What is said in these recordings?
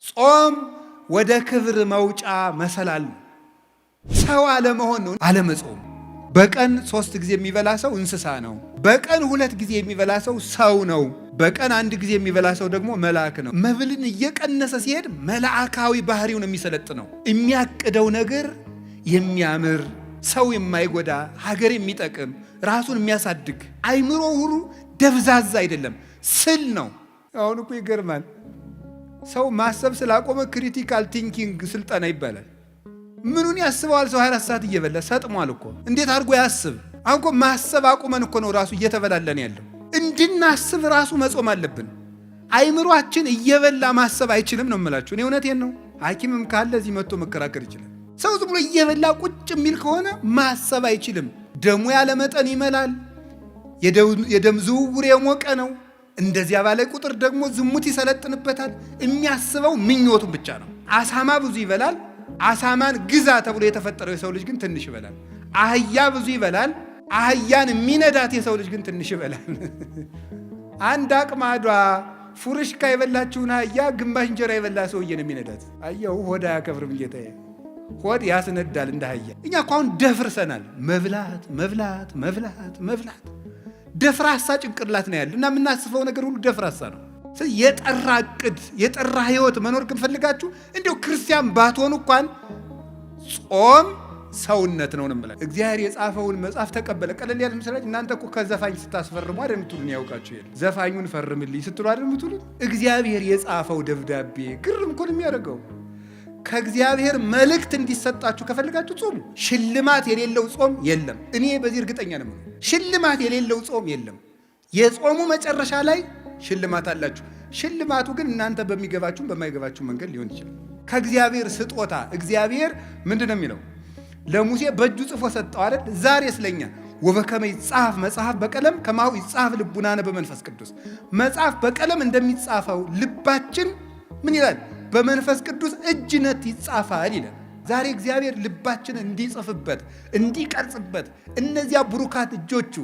ጾም ወደ ክብር መውጫ መሰላል ነው። ሰው አለመሆን ነው አለመጾም። በቀን 3 ጊዜ የሚበላ ሰው እንስሳ ነው። በቀን 2 ጊዜ የሚበላ ሰው ሰው ነው። በቀን 1 ጊዜ የሚበላ ሰው ደግሞ መልአክ ነው። መብልን እየቀነሰ ሲሄድ መልአካዊ ባህሪው ነው የሚሰለጥነው። የሚያቅደው ነገር የሚያምር ሰው የማይጎዳ ሀገር የሚጠቅም ራሱን የሚያሳድግ አይምሮ ሁሉ ደብዛዛ አይደለም፣ ስል ነው። አሁን እኮ ይገርማል። ሰው ማሰብ ስላቆመ ክሪቲካል ቲንኪንግ ስልጠና ይባላል። ምኑን ያስበዋል? ሰው 24 ሰዓት እየበላ ሰጥሟል እኮ። እንዴት አድርጎ ያስብ? አሁን እኮ ማሰብ አቁመን እኮ ነው ራሱ እየተበላለን ያለው። እንድናስብ ራሱ መጾም አለብን። አይምሯችን እየበላ ማሰብ አይችልም ነው የምላችሁ። እኔ እውነቴን ነው። ሐኪምም ካለ እዚህ መጥቶ መከራከር ይችላል። ሰው ዝም ብሎ እየበላ ቁጭ የሚል ከሆነ ማሰብ አይችልም። ደሙ ያለ መጠን ይመላል። የደም ዝውውር የሞቀ ነው። እንደዚያ ባለ ቁጥር ደግሞ ዝሙት ይሰለጥንበታል። የሚያስበው ምኞቱን ብቻ ነው። አሳማ ብዙ ይበላል። አሳማን ግዛ ተብሎ የተፈጠረው የሰው ልጅ ግን ትንሽ ይበላል። አህያ ብዙ ይበላል። አህያን የሚነዳት የሰው ልጅ ግን ትንሽ ይበላል። አንድ አቅማዷ ፉርሽካ የበላችውን አህያ ግማሽ እንጀራ የበላ ሰውዬ ነው የሚነዳት። አየው፣ ሆድ አያከብርም ጌታዬ። ሆድ ያስነዳል እንደ አህያ። እኛ እኮ አሁን ደፍርሰናል። መብላት መብላት መብላት መብላት ደፍራሳ ጭንቅላት ነው ያለ እና የምናስበው ነገር ሁሉ ደፍራሳ ነው። የጠራ እቅድ የጠራ ህይወት መኖር ክንፈልጋችሁ እንዲያው ክርስቲያን ባትሆኑ እንኳን ጾም ሰውነት ነው እንምላለን። እግዚአብሔር የጻፈውን መጽሐፍ ተቀበለ። ቀለል ያለ ምስላችሁ እናንተ እኮ ከዘፋኝ ስታስፈርሙ አይደል የምትሉን? ያውቃችሁ የለ ዘፋኙን ፈርምልኝ ስትሉ አይደል የምትሉን? እግዚአብሔር የጻፈው ደብዳቤ ግርም እኮ ነው የሚያደርገው። ከእግዚአብሔር መልእክት እንዲሰጣችሁ ከፈልጋችሁ ጾሙ። ሽልማት የሌለው ጾም የለም። እኔ በዚህ እርግጠኛ ነኝ። ሽልማት የሌለው ጾም የለም። የጾሙ መጨረሻ ላይ ሽልማት አላችሁ። ሽልማቱ ግን እናንተ በሚገባችሁም በማይገባችሁ መንገድ ሊሆን ይችላል። ከእግዚአብሔር ስጦታ እግዚአብሔር ምንድን ነው የሚለው? ለሙሴ በእጁ ጽፎ ሰጠው አይደል? ዛሬ ስለኛ ወበከመ ይጻፍ መጽሐፍ በቀለም ከማሁ ይጻፍ ልቡናነ በመንፈስ ቅዱስ። መጽሐፍ በቀለም እንደሚጻፈው ልባችን ምን ይላል? በመንፈስ ቅዱስ እጅነት ይጻፋል ይላል። ዛሬ እግዚአብሔር ልባችን እንዲጽፍበት እንዲቀርጽበት እነዚያ ብሩካት እጆቹ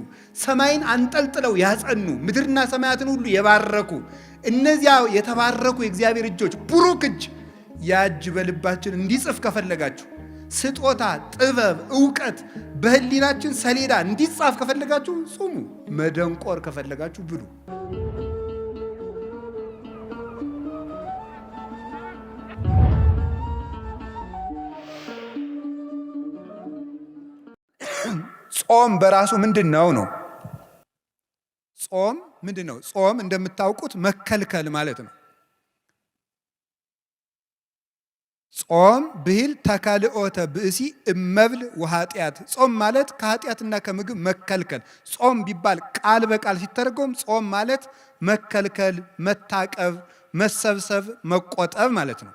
ሰማይን አንጠልጥለው ያጸኑ ምድርና ሰማያትን ሁሉ የባረኩ እነዚያ የተባረኩ የእግዚአብሔር እጆች ብሩክ እጅ ያ እጅ በልባችን እንዲጽፍ ከፈለጋችሁ ስጦታ፣ ጥበብ፣ ዕውቀት በህሊናችን ሰሌዳ እንዲጻፍ ከፈለጋችሁ ጾሙ። መደንቆር ከፈለጋችሁ ብሉ። ጾም በራሱ ምንድን ነው? ጾም ምንድን ነው? ጾም እንደምታውቁት መከልከል ማለት ነው። ጾም ብሂል ተካልኦተ ብእሲ እመብል ወኃጢአት። ጾም ማለት ከኃጢአትና ከምግብ መከልከል። ጾም ቢባል ቃል በቃል ሲተረጎም ጾም ማለት መከልከል፣ መታቀብ፣ መሰብሰብ፣ መቆጠብ ማለት ነው።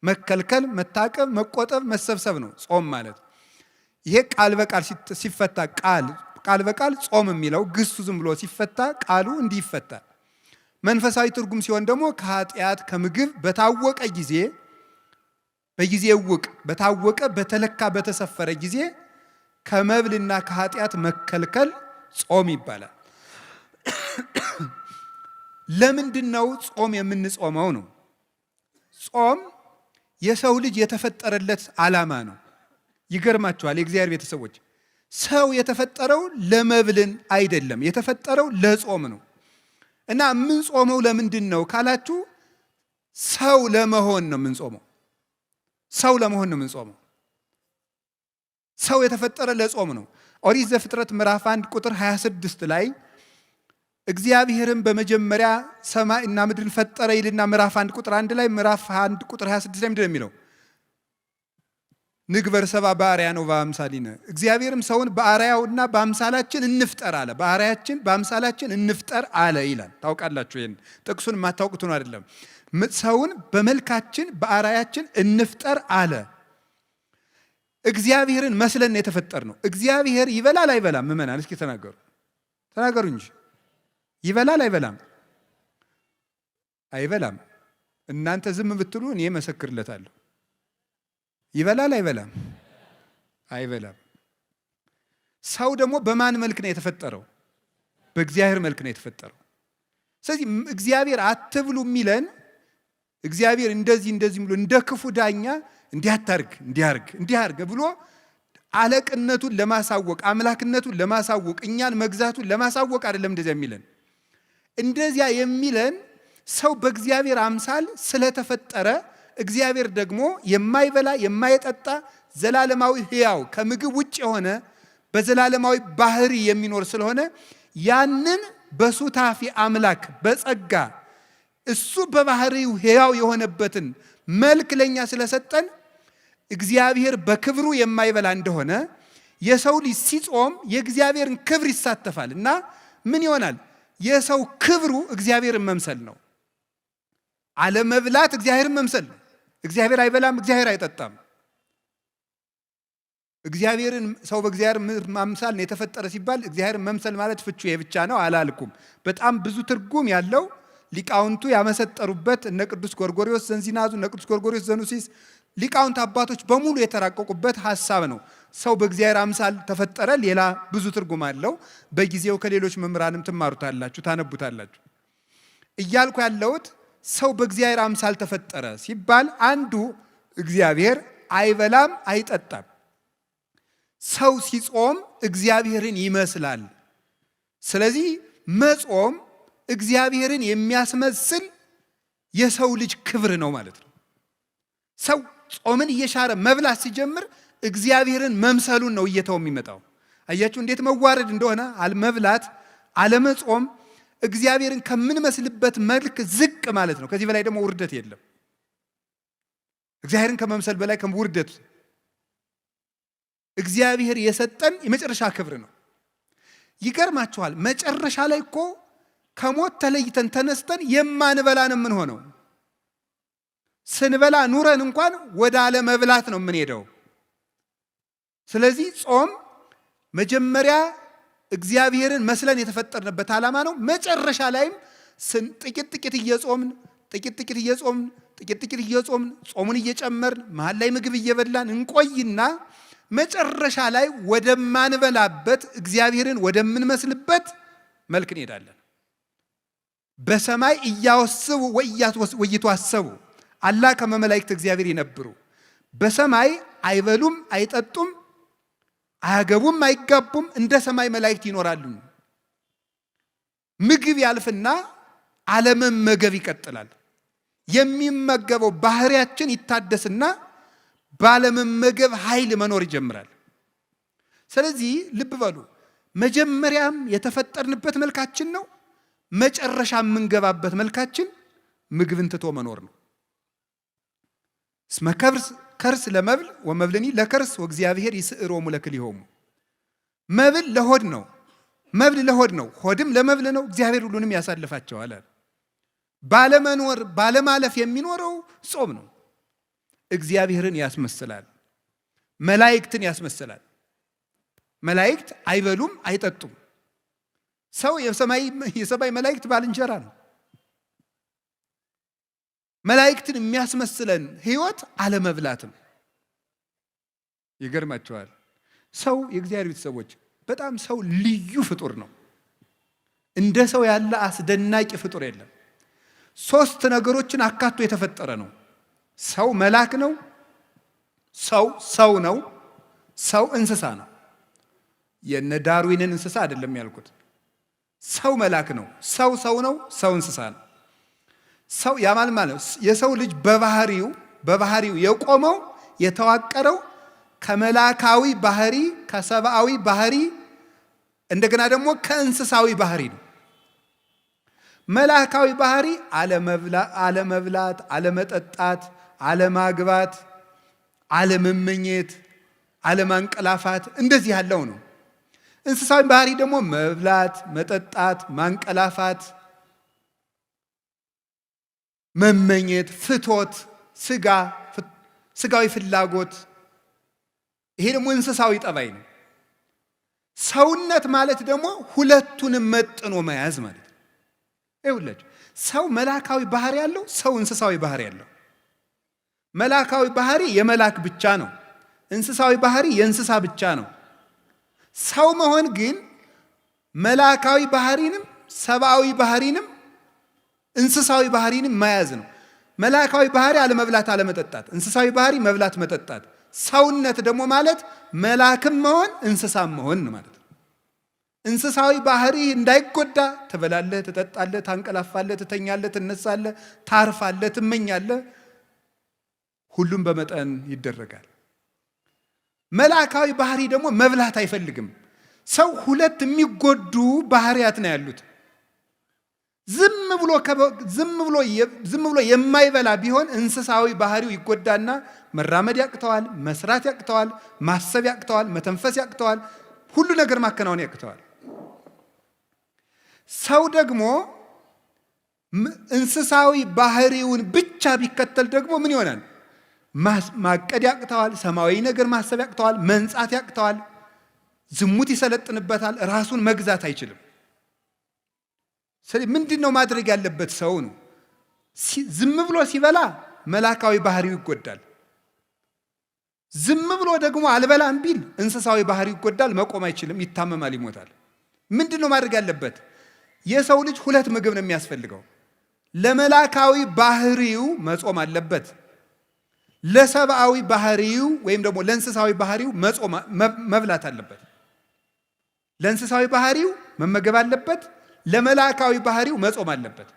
መከልከል፣ መታቀብ፣ መቆጠብ፣ መሰብሰብ ነው ጾም ማለት። ይሄ ቃል በቃል ሲፈታ ቃል በቃል ጾም የሚለው ግሱ ዝም ብሎ ሲፈታ ቃሉ እንዲህ ይፈታል። መንፈሳዊ ትርጉም ሲሆን ደግሞ ከኃጢአት ከምግብ በታወቀ ጊዜ በጊዜ ውቅ በታወቀ በተለካ በተሰፈረ ጊዜ ከመብልና ከኃጢአት መከልከል ጾም ይባላል። ለምንድን ነው ጾም የምንጾመው ነው? ጾም የሰው ልጅ የተፈጠረለት ዓላማ ነው። ይገርማችኋል የእግዚአብሔር ቤተሰቦች፣ ሰው የተፈጠረው ለመብልን አይደለም፣ የተፈጠረው ለጾም ነው። እና የምንጾመው ለምንድን ነው ካላችሁ ሰው ለመሆን ነው የምንጾመው። ሰው ለመሆን ነው የምንጾመው። ሰው የተፈጠረ ለጾም ነው። ኦሪት ዘፍጥረት ምዕራፍ 1 ቁጥር 26 ላይ እግዚአብሔርም በመጀመሪያ ሰማይና ምድርን ፈጠረ ይልና ምዕራፍ 1 ቁጥር 1 ላይ ምዕራፍ 1 ቁጥር 26 ላይ ምንድን ነው የሚለው? ንግበር ሰብአ በአርአያነ ወበአምሳሊነ። እግዚአብሔርም ሰውን በአርአያውና በአምሳላችን እንፍጠር አለ። በአርአያችን በአምሳላችን እንፍጠር አለ ይላል። ታውቃላችሁ፣ ይሄን ጥቅሱን የማታውቁት ነው አይደለም። ሰውን በመልካችን በአርአያችን እንፍጠር አለ። እግዚአብሔርን መስለን የተፈጠር ነው። እግዚአብሔር ይበላል አይበላም? ምእመናን እስኪ ተናገሩ እንጂ ይበላል አይበላም? አይበላም። እናንተ ዝም ብትሉ እኔ መሰክርለታለሁ። ይበላል አይበላም? አይበላም። ሰው ደግሞ በማን መልክ ነው የተፈጠረው? በእግዚአብሔር መልክ ነው የተፈጠረው። ስለዚህ እግዚአብሔር አትብሉ የሚለን እግዚአብሔር እንደዚህ ብሎ እንደ ክፉ ዳኛ እንዲያርግ ብሎ አለቅነቱን ለማሳወቅ አምላክነቱን ለማሳወቅ እኛን መግዛቱን ለማሳወቅ አይደለም እንደዚያ የሚለን። እንደዚያ የሚለን ሰው በእግዚአብሔር አምሳል ስለተፈጠረ እግዚአብሔር ደግሞ የማይበላ የማይጠጣ ዘላለማዊ ሕያው ከምግብ ውጭ የሆነ በዘላለማዊ ባህሪ የሚኖር ስለሆነ ያንን በሱታፊ አምላክ በጸጋ እሱ በባህሪው ሕያው የሆነበትን መልክ ለኛ ስለሰጠን እግዚአብሔር በክብሩ የማይበላ እንደሆነ የሰው ልጅ ሲጾም የእግዚአብሔርን ክብር ይሳተፋል እና ምን ይሆናል? የሰው ክብሩ እግዚአብሔርን መምሰል ነው። አለመብላት እግዚአብሔርን መምሰል ነው። እግዚአብሔር አይበላም፣ እግዚአብሔር አይጠጣም። እግዚአብሔርን ሰው በእግዚአብሔር ማምሳል ነው የተፈጠረ ሲባል እግዚአብሔርን መምሰል ማለት ፍቹ የብቻ ነው አላልኩም። በጣም ብዙ ትርጉም ያለው ሊቃውንቱ ያመሰጠሩበት እነ ቅዱስ ጎርጎርዮስ ዘንዚናዙ እነ ቅዱስ ጎርጎርዮስ ዘኑሲስ ሊቃውንት አባቶች በሙሉ የተራቀቁበት ሐሳብ ነው። ሰው በእግዚአብሔር አምሳል ተፈጠረ ሌላ ብዙ ትርጉም አለው። በጊዜው ከሌሎች መምህራንም ትማሩታላችሁ ታነቡታላችሁ። እያልኩ ያለሁት ሰው በእግዚአብሔር አምሳል ተፈጠረ ሲባል አንዱ እግዚአብሔር አይበላም አይጠጣም። ሰው ሲጾም እግዚአብሔርን ይመስላል። ስለዚህ መጾም እግዚአብሔርን የሚያስመስል የሰው ልጅ ክብር ነው ማለት ነው። ሰው ጾምን እየሻረ መብላት ሲጀምር እግዚአብሔርን መምሰሉን ነው እየተው የሚመጣው። አያችሁ እንዴት መዋረድ እንደሆነ። አለመብላት አለመጾም እግዚአብሔርን ከምንመስልበት መልክ ዝቅ ማለት ነው። ከዚህ በላይ ደግሞ ውርደት የለም። እግዚአብሔርን ከመምሰል በላይ ውርደት እግዚአብሔር የሰጠን የመጨረሻ ክብር ነው። ይገርማችኋል፣ መጨረሻ ላይ እኮ ከሞት ተለይተን ተነስተን የማንበላ ነው የምንሆነው። ስንበላ ኑረን እንኳን ወደ አለመብላት ነው የምንሄደው። ስለዚህ ጾም መጀመሪያ እግዚአብሔርን መስለን የተፈጠርንበት ዓላማ ነው። መጨረሻ ላይም ጥቂት እየጾምን ጾሙን እየጨመርን መሀል ላይ ምግብ እየበላን እንቆይና መጨረሻ ላይ ወደማንበላበት እግዚአብሔርን ወደምንመስልበት መልክ እንሄዳለን። በሰማይ እያወስቡ ወይቷሰቡ አላ ከመ መላእክት እግዚአብሔር ይነብሩ። በሰማይ አይበሉም አይጠጡም አያገቡም አይጋቡም፣ እንደ ሰማይ መላእክት ይኖራሉ። ምግብ ያልፍና አለመመገብ ይቀጥላል። የሚመገበው ባህሪያችን ይታደስና ባለመመገብ ኃይል መኖር ይጀምራል። ስለዚህ ልብ በሉ፣ መጀመሪያም የተፈጠርንበት መልካችን ነው፣ መጨረሻ የምንገባበት መልካችን ምግብን ትቶ መኖር ነው። እስመ ከርስ ለመብል ወመብልኒ ለከርስ ወእግዚአብሔር ይስዕሮሙ ለክልኤሆሙ። መብል ለሆድ ነው፣ መብል ለሆድ ነው፣ ሆድም ለመብል ነው። እግዚአብሔር ሁሉንም ያሳልፋቸዋል። ባለመኖር ባለማለፍ የሚኖረው ጾም ነው። እግዚአብሔርን ያስመስላል፣ መላእክትን ያስመስላል። መላእክት አይበሉም አይጠጡም። ሰው የሰማይ መላእክት ባልንጀራ ነው። መላእክትን የሚያስመስለን ህይወት አለመብላትም። ይገርማቸዋል። ሰው የእግዚአብሔር ቤተሰቦች በጣም ሰው ልዩ ፍጡር ነው። እንደ ሰው ያለ አስደናቂ ፍጡር የለም። 3 ነገሮችን አካቶ የተፈጠረ ነው። ሰው መልአክ ነው፣ ሰው ነው፣ ሰው እንስሳ ነው። የነ ዳርዊንን እንስሳ አይደለም ያልኩት። ሰው መልአክ ነው፣ ሰው ነው፣ ሰው እንስሳ ነው። ሰው ያማል ማለት የሰው ልጅ በባህሪው የቆመው የተዋቀረው ከመላካዊ ባህሪ ከሰብአዊ ባህሪ እንደገና ደግሞ ከእንስሳዊ ባህሪ ነው። መላካዊ ባህሪ አለመብላት፣ አለመጠጣት፣ አለማግባት፣ አለመመኘት፣ አለማንቀላፋት እንደዚህ ያለው ነው። እንስሳዊ ባህሪ ደግሞ መብላት፣ መጠጣት፣ ማንቀላፋት፣ መመኘት፣ ፍቶት፣ ስጋዊ ፍላጎት፣ ይሄ ደግሞ እንስሳዊ ጠባይ ነው። ሰውነት ማለት ደግሞ ሁለቱንም መጥኖ መያዝ ማለት ነው። ይኸውላችሁ ሰው መላካዊ ባህሪ ያለው፣ ሰው እንስሳዊ ባህሪ ያለው። መላካዊ ባህሪ የመላክ ብቻ ነው። እንስሳዊ ባህሪ የእንስሳ ብቻ ነው። ሰው መሆን ግን መላካዊ ባህሪንም ሰብአዊ ባህሪንም እንስሳዊ ባህሪንም መያዝ ነው። መላእካዊ ባህሪ አለመብላት አለመጠጣት፣ እንስሳዊ ባህሪ መብላት መጠጣት። ሰውነት ደግሞ ማለት መላክም መሆን እንስሳም መሆን ማለት ነው። እንስሳዊ ባህሪ እንዳይጎዳ ትበላለህ፣ ትጠጣለህ፣ ታንቀላፋለህ፣ ትተኛለህ፣ ትነሳለህ፣ ታርፋለህ፣ ትመኛለህ። ሁሉም በመጠን ይደረጋል። መላእካዊ ባህሪ ደግሞ መብላት አይፈልግም። ሰው ሁለት የሚጎዱ ባህሪያት ነው ያሉት። ዝም ብሎ የማይበላ ቢሆን እንስሳዊ ባህሪው ይጎዳና መራመድ ያቅተዋል፣ መስራት ያቅተዋል፣ ማሰብ ያቅተዋል፣ መተንፈስ ያቅተዋል፣ ሁሉ ነገር ማከናወን ያቅተዋል። ሰው ደግሞ እንስሳዊ ባህሪውን ብቻ ቢከተል ደግሞ ምን ይሆናል? ማቀድ ያቅተዋል፣ ሰማያዊ ነገር ማሰብ ያቅተዋል፣ መንጻት ያቅተዋል፣ ዝሙት ይሰለጥንበታል፣ ራሱን መግዛት አይችልም። ስለዚህ ምንድነው ማድረግ ያለበት? ሰው ነው ዝም ብሎ ሲበላ መላካዊ ባህሪው ይጎዳል። ዝም ብሎ ደግሞ አልበላም ቢል እንስሳዊ ባህሪው ይጎዳል፣ መቆም አይችልም፣ ይታመማል፣ ይሞታል። ምንድነው ማድረግ ያለበት? የሰው ልጅ ሁለት ምግብ ነው የሚያስፈልገው። ለመላካዊ ባህሪው መጾም አለበት። ለሰብአዊ ባህሪው ወይም ደግሞ ለእንስሳዊ ባህሪው መብላት አለበት። ለእንስሳዊ ባህሪው መመገብ አለበት። ለመላካዊ ባህሪው መጾም አለበት።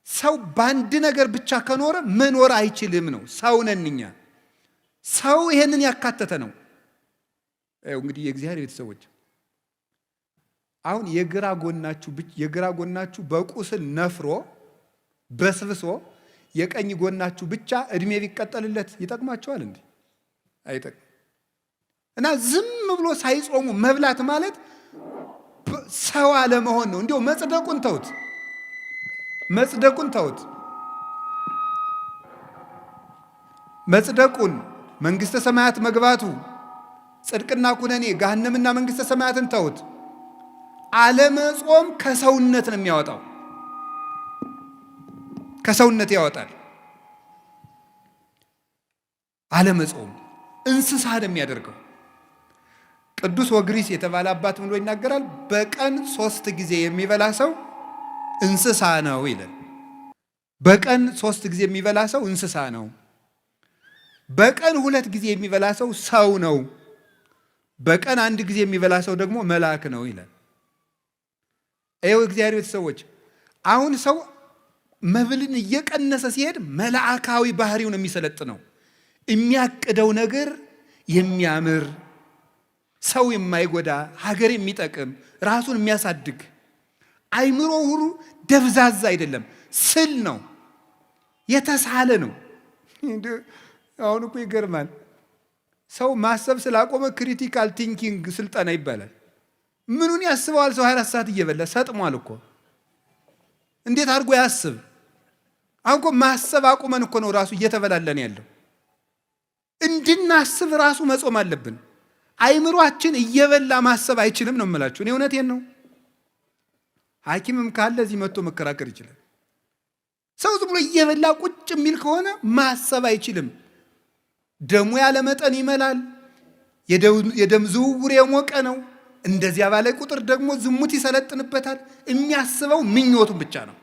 ሰው በአንድ ነገር ብቻ ከኖረ መኖር አይችልም ነው። ሰው ነን እኛ። ሰው ይሄንን ያካተተ ነው። እንግዲህ የእግዚአብሔር ቤተሰቦች አሁን የግራ ጎናችሁ በቁስል ነፍሮ በስብሶ የቀኝ ጎናችሁ ብቻ እድሜ ቢቀጠልለት ይጠቅማቸዋል እንዴ? አይጠቅም። እና ዝም ብሎ ሳይጾሙ መብላት ማለት ሰው አለመሆን ነው። እንዲያው መጽደቁን መጽደቁን መንግስተ ሰማያት መግባቱ፣ ጽድቅና ኩነኔ፣ ገሃነምና መንግስተ ሰማያትን ተውት። አለመጾም ከሰውነት ነው የሚያወጣው፣ ከሰውነት ያወጣል። አለመጾም እንስሳ ነው የሚያደርገው። ቅዱስ ወግሪስ የተባለ አባት ብሎ ይናገራል። በቀን 3 ጊዜ የሚበላ ሰው እንስሳ ነው ይላል። በቀን 3 ጊዜ የሚበላ ሰው እንስሳ ነው። በቀን 2 ጊዜ የሚበላ ሰው ሰው ነው። በቀን 1 ጊዜ የሚበላ ሰው ደግሞ መልአክ ነው ይላል። እግዚአብሔር ቤተሰቦች አሁን ሰው መብልን እየቀነሰ ሲሄድ መልአካዊ ባህሪውን የሚሰለጥነው የሚያቅደው ነገር የሚያምር ሰው የማይጎዳ ሀገር የሚጠቅም ራሱን የሚያሳድግ አይምሮ ሁሉ ደብዛዛ አይደለም፣ ስል ነው፣ የተሳለ ነው። አሁን እኮ ይገርማል። ሰው ማሰብ ስላቆመ ክሪቲካል ቲንኪንግ ስልጠና ይባላል። ምኑን ያስበዋል? ሰው 24 ሰዓት እየበላ ሰጥሟል እኮ። እንዴት አድርጎ ያስብ? አሁን እኮ ማሰብ አቁመን እኮ ነው ራሱ እየተበላለን ያለው። እንድናስብ ራሱ መጾም አለብን። አይምሯችን እየበላ ማሰብ አይችልም ነው የምላችሁ። እኔ እውነቴን ነው። ሐኪምም ካለ እዚህ መጥቶ መከራከር ይችላል። ሰው ዝም ብሎ እየበላ ቁጭ የሚል ከሆነ ማሰብ አይችልም። ደሙ ያለ መጠን ይመላል። የደም ዝውውር የሞቀ ነው። እንደዚያ ባለ ቁጥር ደግሞ ዝሙት ይሰለጥንበታል። የሚያስበው ምኞቱን ብቻ ነው።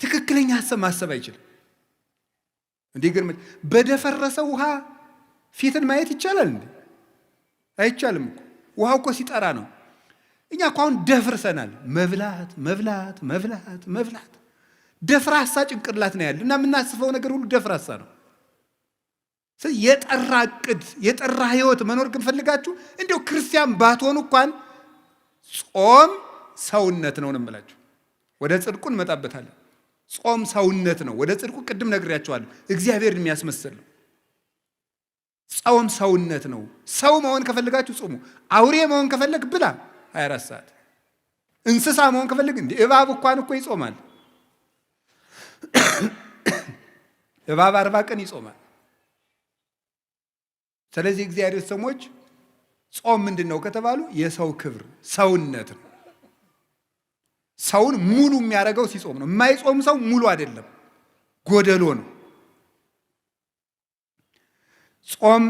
ትክክለኛ ሐሳብ ማሰብ አይችልም። እንዲገርም በደፈረሰ ውሃ ፊትን ማየት ይቻላል እንዴ? አይቻልም እኮ። ውሃው እኮ ሲጠራ ነው። እኛ እኮ አሁን ደፍርሰናል። መብላት ደፍራሳ ጭንቅላት ነው ያለ እና የምናስበው ነገር ሁሉ ደፍራሳ ነው። የጠራ እቅድ የጠራ ህይወት መኖር ከፈልጋችሁ እንዲያው ክርስቲያን ባትሆኑ እንኳን ጾም ሰውነት ነው እንምላችሁ። ወደ ጽድቁ እንመጣበታለን። ጾም ሰውነት ነው። ወደ ጽድቁ ቅድም ነግሬያችኋለሁ። እግዚአብሔርን የሚያስመስል ነው። ጾም ሰውነት ነው። ሰው መሆን ከፈልጋችሁ ጾሙ። አውሬ መሆን ከፈለግ ብላ 24 ሰዓት። እንስሳ መሆን ከፈለግ እንዴ እባብ እንኳን እኮ ይጾማል። እባብ 40 ቀን ይጾማል። ስለዚህ እግዚአብሔር ሰዎች ጾም ምንድን ነው ከተባሉ የሰው ክብር ሰውነት ነው። ሰውን ሙሉ የሚያደርገው ሲጾም ነው። የማይጾም ሰው ሙሉ አይደለም፣ ጎደሎ ነው። ጾም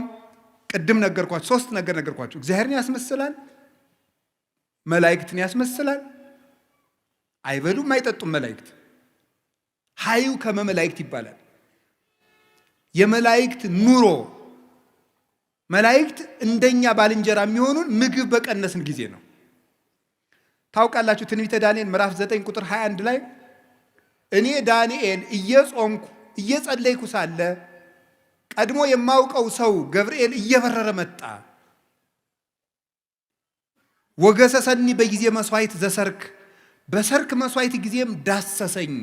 ቅድም ነገርኳችሁ፣ 3 ነገር ነገርኳችሁ። እግዚአብሔርን ያስመስላል፣ መላእክትን ያስመስላል። አይበሉም አይጠጡም መላእክት። ሀዩ ከመመላእክት ይባላል። የመላእክት ኑሮ መላእክት እንደኛ ባልንጀራ የሚሆኑን ምግብ በቀነስን ጊዜ ነው። ታውቃላችሁ ትንቢተ ዳንኤል ምዕራፍ 9 ቁጥር 21 ላይ እኔ ዳንኤል እየጾምኩ እየጸለይኩ ሳለ ቀድሞ የማውቀው ሰው ገብርኤል እየበረረ መጣ። ወገሰሰኒ በጊዜ መስዋዕት ዘሰርክ በሰርክ መስዋዕት ጊዜም ዳሰሰኝ።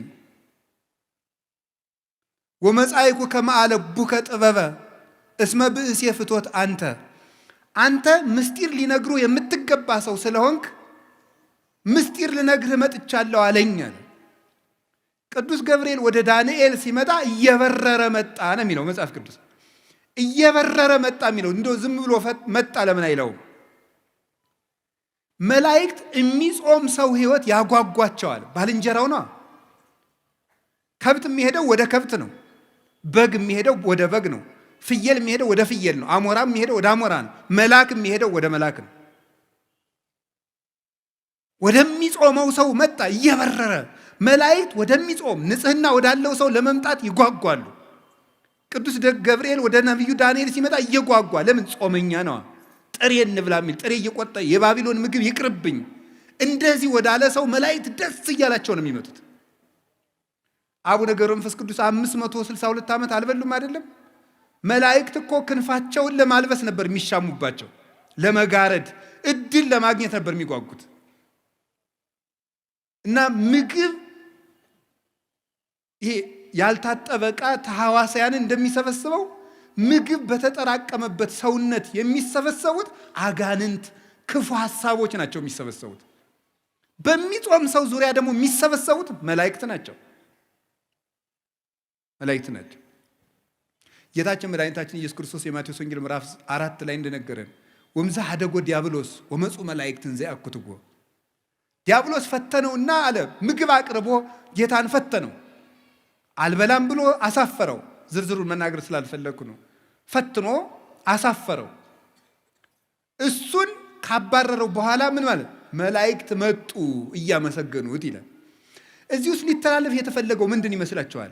ወመጻይኩ ከመአለቡከ ጥበበ እስመ ብእሴ ፍቶት አንተ ምስጢር ሊነግሩ የምትገባ ሰው ስለሆንክ ምስጢር ልነግርህ መጥቻለሁ አለኝ። ቅዱስ ገብርኤል ወደ ዳንኤል ሲመጣ እየበረረ መጣ ነው የሚለው መጽሐፍ ቅዱስ። እየበረረ መጣ የሚለው እንደው ዝም ብሎ መጣ ለምን አይለውም? መላእክት የሚጾም ሰው ህይወት ያጓጓቸዋል። ባልንጀራው ነው። ከብት የሚሄደው ወደ ከብት ነው። በግ የሚሄደው ወደ በግ ነው። ፍየል የሚሄደው ወደ ፍየል ነው። አሞራ የሚሄደው ወደ አሞራ ነው። መልአክ የሚሄደው ወደ መልአክ ነው። ወደሚጾመው ሰው መጣ እየበረረ። መላእክት ወደሚጾም ንጽህና ወዳለው ሰው ለመምጣት ይጓጓሉ። ቅዱስ ገብርኤል ወደ ነቢዩ ዳንኤል ሲመጣ እየጓጓ ለምን? ጾመኛ ነው። ጥሬ እንብላ የሚል ጥሬ እየቆጠ የባቢሎን ምግብ ይቅርብኝ እንደዚህ ወዳለ ሰው መላእክት ደስ እያላቸው ነው የሚመጡት። አቡነ ገብረ መንፈስ ቅዱስ 562 ዓመት አልበሉም አይደለም? መላእክት እኮ ክንፋቸውን ለማልበስ ነበር የሚሻሙባቸው፣ ለመጋረድ እድል ለማግኘት ነበር የሚጓጉት። እና ምግብ ይሄ ያልታጠበ ዕቃ ተሐዋስያንን እንደሚሰበስበው ምግብ በተጠራቀመበት ሰውነት የሚሰበሰቡት አጋንንት ክፉ ሐሳቦች ናቸው የሚሰበሰቡት። በሚጾም ሰው ዙሪያ ደግሞ የሚሰበሰቡት መላእክት ናቸው። ጌታችን መድኃኒታችን ኢየሱስ ክርስቶስ የማቴዎስ ወንጌል ምዕራፍ 4 ላይ እንደነገረን ወምዛ ሀደጎ ዲያብሎስ ወመፁ መላእክትን ዘያኩትጎ ዲያብሎስ ፈተነውና አለ ምግብ አቅርቦ ጌታን ፈተነው። አልበላም ብሎ አሳፈረው። ዝርዝሩን መናገር ስላልፈለኩ ነው። ፈትኖ አሳፈረው። እሱን ካባረረው በኋላ ምን ማለት መላእክት መጡ እያመሰገኑት ይላል። እዚህ ውስጥ ሊተላለፍ የተፈለገው ምንድን ይመስላችኋል?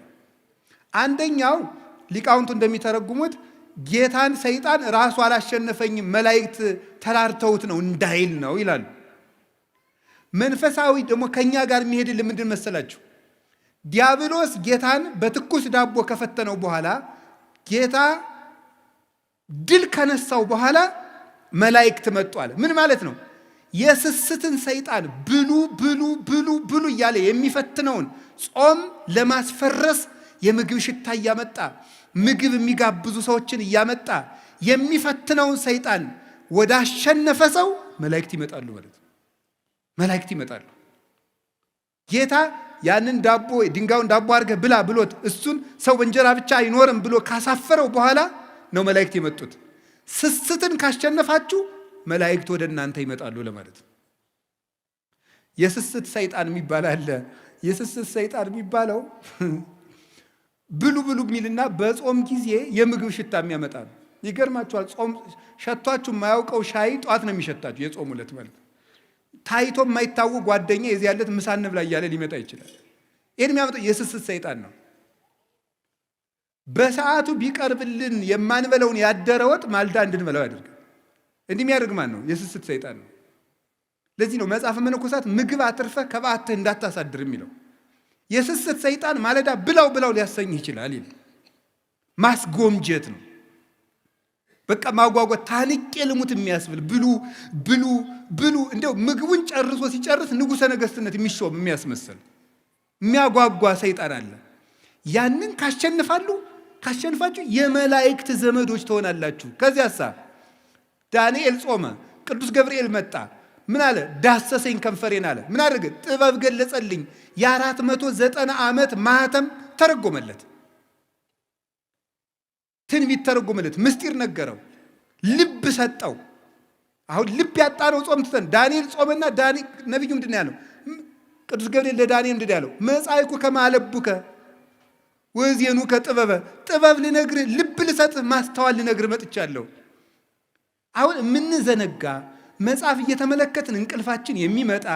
አንደኛው ሊቃውንቱ እንደሚተረጉሙት ጌታን ሰይጣን ራሱ አላሸነፈኝም መላእክት ተራርተውት ነው እንዳይል ነው ይላሉ። መንፈሳዊ ደግሞ ከኛ ጋር የሚሄድልን ምንድን መሰላችሁ? ዲያብሎስ ጌታን በትኩስ ዳቦ ከፈተነው በኋላ ጌታ ድል ከነሳው በኋላ መላእክት መጡ አለ። ምን ማለት ነው? የስስትን ሰይጣን ብሉ ብሉ ብሉ ብሉ እያለ የሚፈትነውን ጾም ለማስፈረስ የምግብ ሽታ እያመጣ ምግብ የሚጋብዙ ሰዎችን እያመጣ የሚፈትነውን ሰይጣን ወደ አሸነፈ ሰው መላእክት ይመጣሉ ማለት ነው። መላእክት ይመጣሉ። ጌታ ያንን ዳቦ ድንጋዩን ዳቦ አድርገህ ብላ ብሎት እሱን ሰው በእንጀራ ብቻ አይኖርም ብሎ ካሳፈረው በኋላ ነው መላእክት የመጡት። ስስትን ካሸነፋችሁ መላእክት ወደ እናንተ ይመጣሉ ለማለት ነው። የስስት ሰይጣን የሚባል አለ። የስስት ሰይጣን የሚባለው ብሉ ብሉ የሚልና በጾም ጊዜ የምግብ ሽታ የሚያመጣ ነው። ይገርማችኋል። ጾም ሸቷችሁ የማያውቀው ሻይ ጧት ነው የሚሸታችሁ። የጾም ዕለት ማለት ታይቶ የማይታወቅ ጓደኛ የዚህ ያለት ምሳ እንብላ እያለ ሊመጣ ይችላል። ይህን የሚያመጣው የስስት ሰይጣን ነው። በሰዓቱ ቢቀርብልን የማንበለውን ያደረ ወጥ ማልዳ እንድንበላው ያደርጋል። እንዲህ የሚያደርግ ማን ነው? የስስት ሰይጣን ነው። ለዚህ ነው መጽሐፈ መነኮሳት ምግብ አትርፈህ ከበዓትህ እንዳታሳድር የሚለው። የስስት ሰይጣን ማለዳ ብላው ብላው ሊያሰኝህ ይችላል ይል ማስጎምጀት ነው። በቃ ማጓጓት፣ ታንቄ ልሙት የሚያስብል ብሉ ብሉ ብሉ። እንደው ምግቡን ጨርሶ ሲጨርስ ንጉሠ ነገሥትነት የሚሾም የሚያስመስል የሚያጓጓ ሰይጣን አለ። ያንን ካሸንፋችሁ የመላእክት ዘመዶች ትሆናላችሁ። ከዚያሳ ዳንኤል ጾመ፣ ቅዱስ ገብርኤል መጣ። ምን አለ? ዳሰሰኝ ከንፈሬን አለ። ምን አደረገ? ጥበብ ገለጸልኝ። የ490 ዓመት ማህተም ተረጎመለት። ትንቢት ተረጎመለት። ምስጢር ነገረው። ልብ ሰጠው። አሁን ልብ ያጣነው ጾም ትተን ዳንኤል ጾመና ነቢዩ ምንድን ያለው? ቅዱስ ገብርኤል ለዳንኤል ምንድን ያለው? መጻይኩ ከማለቡከ ወዜኑ ከጥበበ ጥበብ ልነግርህ፣ ልብ ልሰጥህ፣ ማስተዋል ልነግርህ መጥቻለሁ። አሁን የምንዘነጋ መጽሐፍ እየተመለከትን እንቅልፋችን የሚመጣ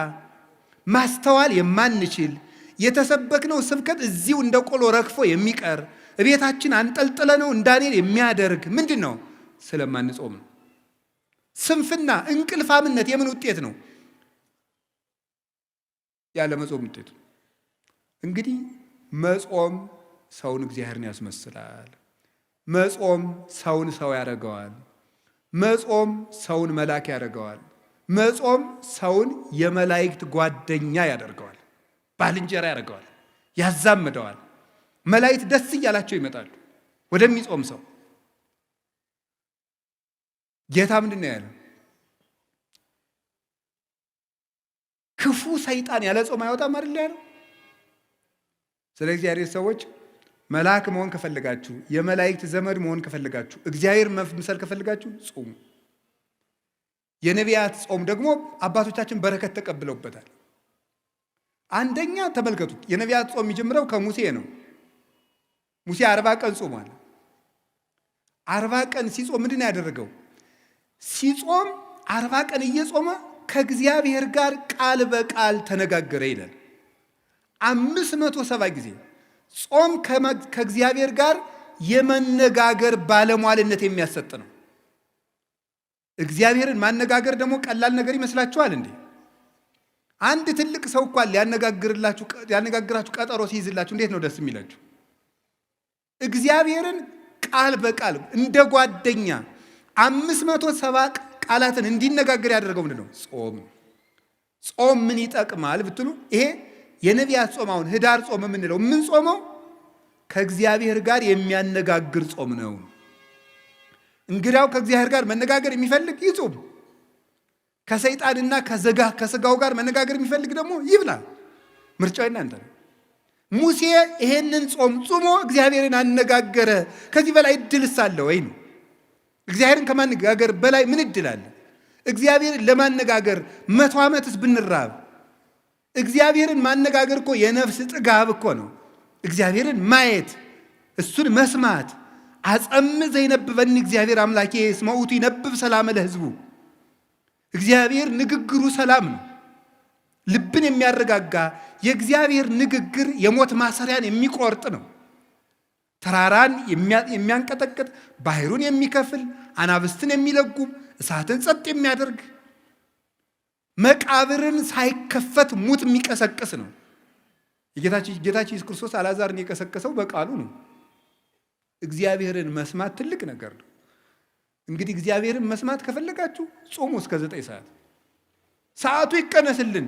ማስተዋል የማንችል የተሰበክነው ስብከት እዚሁ እንደ ቆሎ ረግፎ የሚቀር ቤታችን አንጠልጥለ ነው እንዳኔል የሚያደርግ ምንድን ነው? ስለማንጾም ነው። ስንፍና፣ እንቅልፋምነት የምን ውጤት ነው? ያለ መጾም ውጤት። እንግዲህ መጾም ሰውን እግዚአብሔርን ያስመስላል። መጾም ሰውን ሰው ያደርገዋል። መጾም ሰውን መልአክ ያደርገዋል። መጾም ሰውን የመላእክት ጓደኛ ያደርገዋል፣ ባልንጀራ ያደርገዋል፣ ያዛምደዋል። መላእክት ደስ እያላቸው ይመጣሉ ወደሚጾም ሰው። ጌታ ምንድን ነው ያለው? ክፉ ሰይጣን ያለ ጾም አይወጣም አይደል ያለው? ስለ እግዚአብሔር ሰዎች መልአክ መሆን ከፈልጋችሁ፣ የመላእክት ዘመድ መሆን ከፈልጋችሁ፣ እግዚአብሔር መምሰል ከፈልጋችሁ ጾሙ። የነቢያት ጾም ደግሞ አባቶቻችን በረከት ተቀብለውበታል። አንደኛ ተመልከቱት፣ የነቢያት ጾም የሚጀምረው ከሙሴ ነው። ሙሴ 40 ቀን ጾሟል። 40 ቀን ሲጾም ምንድን ነው ያደረገው? ሲጾም 40 ቀን እየጾመ ከእግዚአብሔር ጋር ቃል በቃል ተነጋገረ ይላል። 570 ጊዜ ጾም ከእግዚአብሔር ጋር የመነጋገር ባለሟልነት የሚያሰጥ ነው። እግዚአብሔርን ማነጋገር ደግሞ ቀላል ነገር ይመስላችኋል እንዴ? አንድ ትልቅ ሰው እንኳን ሊያነጋግራችሁ ቀጠሮ ሲይዝላችሁ እንዴት ነው ደስ የሚላችሁ? እግዚአብሔርን ቃል በቃል እንደ ጓደኛ 570 ቃላትን እንዲነጋገር ያደረገው ምንድን ነው? ጾም። ጾም ምን ይጠቅማል ብትሉ፣ ይሄ የነቢያት ጾም፣ አሁን ህዳር ጾም የምንለው የምንጾመው ከእግዚአብሔር ጋር የሚያነጋግር ጾም ነው። እንግዳው ከእግዚአብሔር ጋር መነጋገር የሚፈልግ ይጾም። ከሰይጣንና ከስጋው ጋር መነጋገር የሚፈልግ ደግሞ ይብላ። ምርጫው እናንተ ነው። ሙሴ ይሄንን ጾም ጾሞ እግዚአብሔርን አነጋገረ። ከዚህ በላይ እድልስ አለ ወይ ነው? እግዚአብሔርን ከማነጋገር በላይ ምን እድል አለ? እግዚአብሔርን ለማነጋገር 100 ዓመትስ ብንራብ፣ እግዚአብሔርን ማነጋገር እኮ የነፍስ ጥጋብ እኮ ነው። እግዚአብሔርን ማየት፣ እሱን መስማት። አጸም ዘይነብበኒ እግዚአብሔር አምላኬ እስመ ውእቱ ይነብብ ሰላም ለሕዝቡ። እግዚአብሔር ንግግሩ ሰላም ነው፣ ልብን የሚያረጋጋ። የእግዚአብሔር ንግግር የሞት ማሰሪያን የሚቆርጥ ነው። ተራራን የሚያንቀጠቅጥ፣ ባህሩን የሚከፍል፣ አናብስትን የሚለጉም፣ እሳትን ጸጥ የሚያደርግ፣ መቃብርን ሳይከፈት ሙት የሚቀሰቅስ ነው። ጌታችን ኢየሱስ ክርስቶስ አልዓዛርን የቀሰቀሰው በቃሉ ነው። እግዚአብሔርን መስማት ትልቅ ነገር ነው። እንግዲህ እግዚአብሔርን መስማት ከፈለጋችሁ ጾሙ እስከ 9 ሰዓት። ሰዓቱ ይቀነስልን።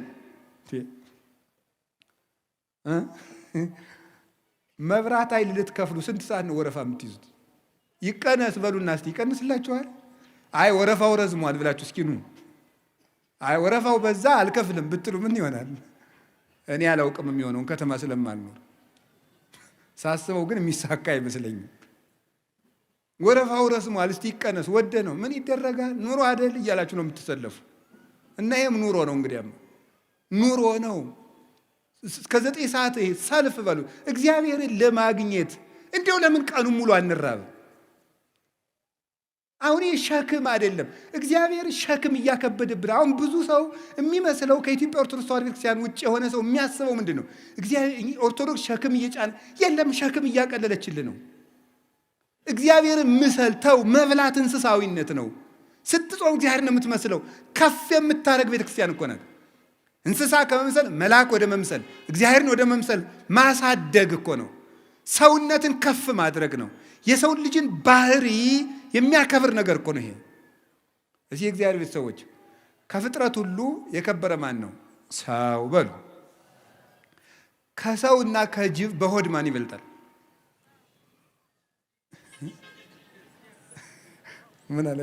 መብራት ኃይል ልትከፍሉ ስንት ሰዓት ነው ወረፋ የምትይዙት? ይቀነስ በሉና እስቲ ይቀንስላችኋል። አይ ወረፋው ረዝሟል ብላችሁ እስኪ ኑ። አይ ወረፋው በዛ አልከፍልም ብትሉ ምን ይሆናል? እኔ አላውቅም የሚሆነውን ከተማ ስለማልኖር። ሳስበው ግን የሚሳካ አይመስለኝም። ወረፋው ረዝሟል እስቲ ይቀነስ። ወደ ነው ምን ይደረጋል? ኑሮ አይደል እያላችሁ ነው የምትሰለፉ። እና ይሄም ኑሮ ነው። እንግዲያም ኑሮ ነው። እስከ 9 ሰዓት ሰልፍ በሉ። እግዚአብሔርን ለማግኘት እንዲያው ለምን ቀኑ ሙሉ አንራብ? አሁን ሸክም አይደለም። እግዚአብሔር ሸክም እያከበደብን። አሁን ብዙ ሰው የሚመስለው ከኢትዮጵያ ኦርቶዶክስ ተዋሕዶ ቤተክርስቲያን ውጭ የሆነ ሰው የሚያስበው ምንድን ነው? እግዚአብሔር ኦርቶዶክስ ሸክም እየጫነ የለም፣ ሸክም እያቀለለችልን ነው። እግዚአብሔርን ምሰል ተው። መብላት እንስሳዊነት ነው። ስትጾም እግዚአብሔር ነው የምትመስለው። ከፍ የምታደርግ ቤተክርስቲያን እኮ ናት። እንስሳ ከመምሰል መልአክ ወደ መምሰል፣ እግዚአብሔርን ወደ መምሰል ማሳደግ እኮ ነው። ሰውነትን ከፍ ማድረግ ነው። የሰውን ልጅን ባህሪ የሚያከብር ነገር እኮ ነው ይሄ። እዚህ የእግዚአብሔር ቤተሰቦች ከፍጥረት ሁሉ የከበረ ማን ነው? ሰው በሉ። ከሰውና ከጅብ በሆድ ማን ይበልጣል? ምን አለ?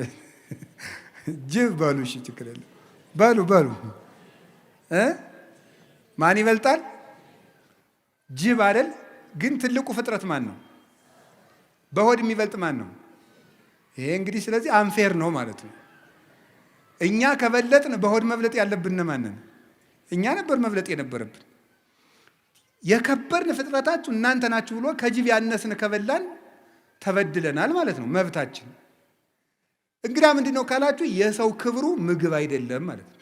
ጅብ በሉ። እሺ ችግር የለም በሉ። ማን ይበልጣል? ጅብ አይደል? ግን ትልቁ ፍጥረት ማን ነው? በሆድ የሚበልጥ ማን ነው? ይሄ እንግዲህ ስለዚህ አንፌር ነው ማለት ነው። እኛ ከበለጥን በሆድ መብለጥ ያለብን ማንን? እኛ ነበር መብለጥ የነበረብን። የከበርን ፍጥረታችሁ እናንተ ናችሁ ብሎ ከጅብ ያነስን ከበላን ተበድለናል ማለት ነው። መብታችን እንግዲህ ምንድን ነው ካላችሁ የሰው ክብሩ ምግብ አይደለም ማለት ነው።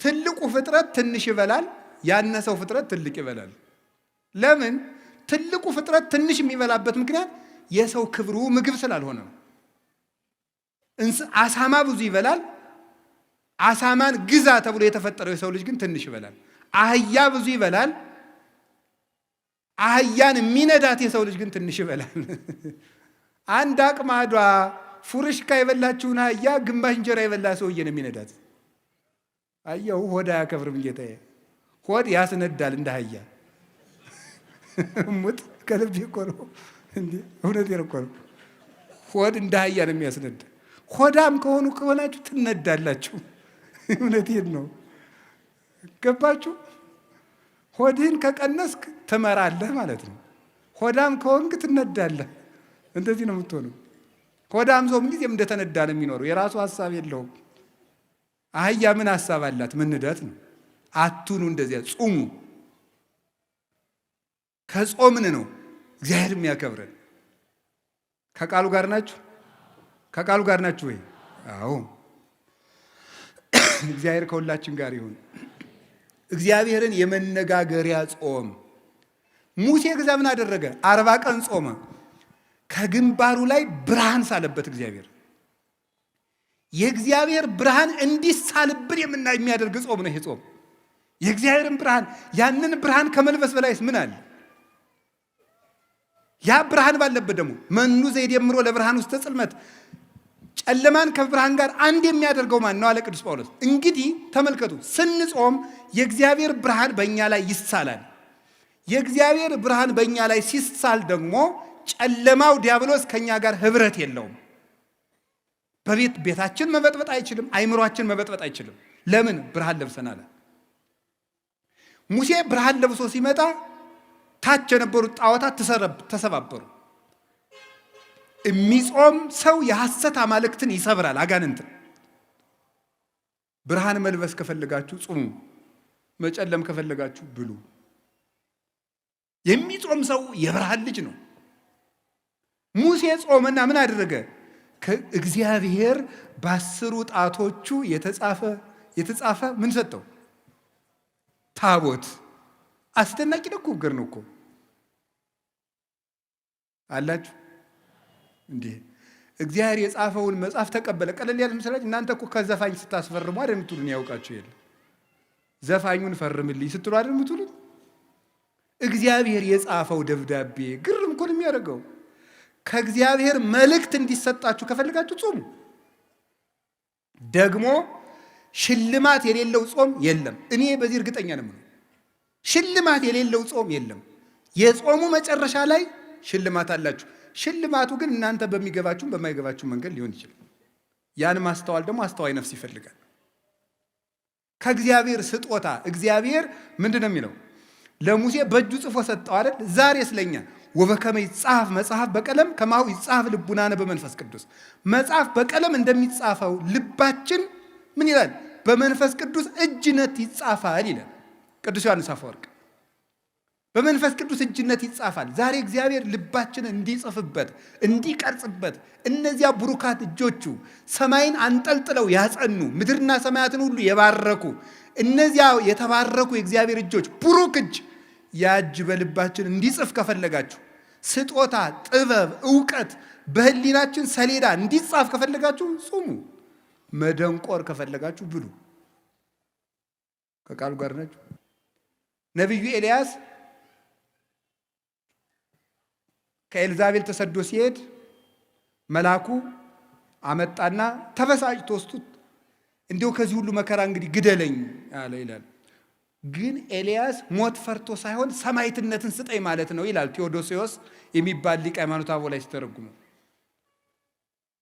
ትልቁ ፍጥረት ትንሽ ይበላል፣ ያነሰው ፍጥረት ትልቅ ይበላል። ለምን? ትልቁ ፍጥረት ትንሽ የሚበላበት ምክንያት የሰው ክብሩ ምግብ ስላልሆነ ነው። አሳማ ብዙ ይበላል። አሳማን ግዛ ተብሎ የተፈጠረው የሰው ልጅ ግን ትንሽ ይበላል። አህያ ብዙ ይበላል። አህያን የሚነዳት የሰው ልጅ ግን ትንሽ ይበላል። አንድ አቅማዷ ፉርሽካ የበላችውን አህያ ግማሽ እንጀራ የበላ ሰውዬ ነው የሚነዳት። አህያው ሆድ አያከብርም ጌታዬ። ሆድ ያስነዳል እንደ አህያ። ሙት ከልብ እኮ ነው እንዴ! እውነቴን እኮ ነው። ሆድ እንደ አህያ ነው የሚያስነዳ። ሆዳም ከሆናችሁ ትነዳላችሁ። እውነቴን ነው። ገባችሁ? ሆድህን ከቀነስክ ትመራለህ ማለት ነው። ሆዳም ከሆንክ ትነዳለህ። እንደዚህ ነው የምትሆነው። ሆዳም ሰው ምንጊዜም እንደተነዳ ነው የሚኖረው። የራሱ ሀሳብ የለውም። አህያ ምን ሀሳብ አላት? መነዳት ነው። አቱኑ እንደዚያ ጹሙ። ከጾምን ነው እግዚአብሔር የሚያከብረን። ከቃሉ ጋር ናችሁ? ከቃሉ ጋር ናችሁ ወይ? አዎ። እግዚአብሔር ከሁላችን ጋር ይሁን። እግዚአብሔርን የመነጋገሪያ ጾም ሙሴ ግዛ ምን አደረገ? 40 ቀን ጾመ። ከግንባሩ ላይ ብርሃን ሳለበት እግዚአብሔር። የእግዚአብሔር ብርሃን እንዲሳልብን የሚያደርግ ጾም ነው ይሄ ጾም። የእግዚአብሔርን ብርሃን ያንን ብርሃን ከመልበስ በላይስ ምን አለ? ያ ብርሃን ባለበት ደግሞ መኑ ዘይደምሮ ለብርሃን ውስተ ጽልመት፣ ጨለማን ከብርሃን ጋር አንድ የሚያደርገው ማን ነው አለ ቅዱስ ጳውሎስ። እንግዲህ ተመልከቱ፣ ስንጾም የእግዚአብሔር ብርሃን በእኛ ላይ ይሳላል። የእግዚአብሔር ብርሃን በእኛ ላይ ሲሳል ደግሞ ጨለማው ዲያብሎስ ከኛ ጋር ህብረት የለውም። ቤታችን መበጥበጥ አይችልም። አይምሯችን መበጥበጥ አይችልም። ለምን? ብርሃን ለብሰናል። ሙሴ ብርሃን ለብሶ ሲመጣ ታች የነበሩት ጣዖታት ተሰባበሩ። የሚጾም ሰው የሐሰት አማልክትን ይሰብራል፣ አጋንንትን። ብርሃን መልበስ ከፈለጋችሁ ጹሙ፣ መጨለም ከፈለጋችሁ ብሉ። የሚጾም ሰው የብርሃን ልጅ ነው። ሙሴ ጾመና ምን አደረገ? ከእግዚአብሔር በ10 ጣቶቹ የተጻፈ ምን ሰጠው? ታቦት። አስደናቂ ነገር ነው እኮ አላችሁ እንዴ! እግዚአብሔር የጻፈውን መጽሐፍ ተቀበለ። ቀለል ያለ ምስላችሁ እናንተ እኮ ከዘፋኝ ስታስፈርሙ አይደል የምትሉን? ያውቃችሁ የለ ዘፋኙን ፈርምልኝ ስትሉ አይደል የምትሉን? እግዚአብሔር የጻፈው ደብዳቤ ግርም እኮ ነው የሚያደርገው። ከእግዚአብሔር መልእክት እንዲሰጣችሁ ከፈልጋችሁ ጾሙ። ደግሞ ሽልማት የሌለው ጾም የለም። እኔ በዚህ እርግጠኛ ነኝ። ሽልማት የሌለው ጾም የለም። የጾሙ መጨረሻ ላይ ሽልማት አላችሁ። ሽልማቱ ግን እናንተ በሚገባችሁም በማይገባችሁ መንገድ ሊሆን ይችላል። ያን ማስተዋል ደግሞ አስተዋይ ነፍስ ይፈልጋል። ከእግዚአብሔር ስጦታ እግዚአብሔር ምንድን ነው የሚለው? ለሙሴ በእጁ ጽፎ ሰጠው አይደል? ዛሬ ስለኛ ወበከመ ይጻፍ መጽሐፍ በቀለም ከማሁ ይጻፍ ልቡናነ በመንፈስ ቅዱስ። መጽሐፍ በቀለም እንደሚጻፈው ልባችን ምን ይላል? በመንፈስ ቅዱስ እጅነት ይጻፋል ይላል ቅዱስ ዮሐንስ አፈወርቅ። በመንፈስ ቅዱስ እጅነት ይጻፋል። ዛሬ እግዚአብሔር ልባችን እንዲጽፍበት እንዲቀርጽበት፣ እነዚያ ብሩካት እጆቹ ሰማይን አንጠልጥለው ያጸኑ ምድርና ሰማያትን ሁሉ የባረኩ እነዚያ የተባረኩ የእግዚአብሔር እጆች ብሩክ እጅ ያ እጅ በልባችን እንዲጽፍ ከፈለጋችሁ፣ ስጦታ፣ ጥበብ፣ ዕውቀት በህሊናችን ሰሌዳ እንዲጻፍ ከፈለጋችሁ ጹሙ። መደንቆር ከፈለጋችሁ ብሉ። ከቃሉ ጋር ናችሁ? ነቢዩ ኤልያስ ከኤልዛቤል ተሰዶ ሲሄድ መልአኩ አመጣና ተበሳጭቶ ወስዱት እንዲሁ ከዚህ ሁሉ መከራ እንግዲህ ግደለኝ አለ ይላል። ግን ኤልያስ ሞት ፈርቶ ሳይሆን ሰማዕትነትን ስጠኝ ማለት ነው ይላል ቴዎዶሲዮስ የሚባል ሊቅ ሃይማኖተ አበው ላይ ሲተረጉሙ።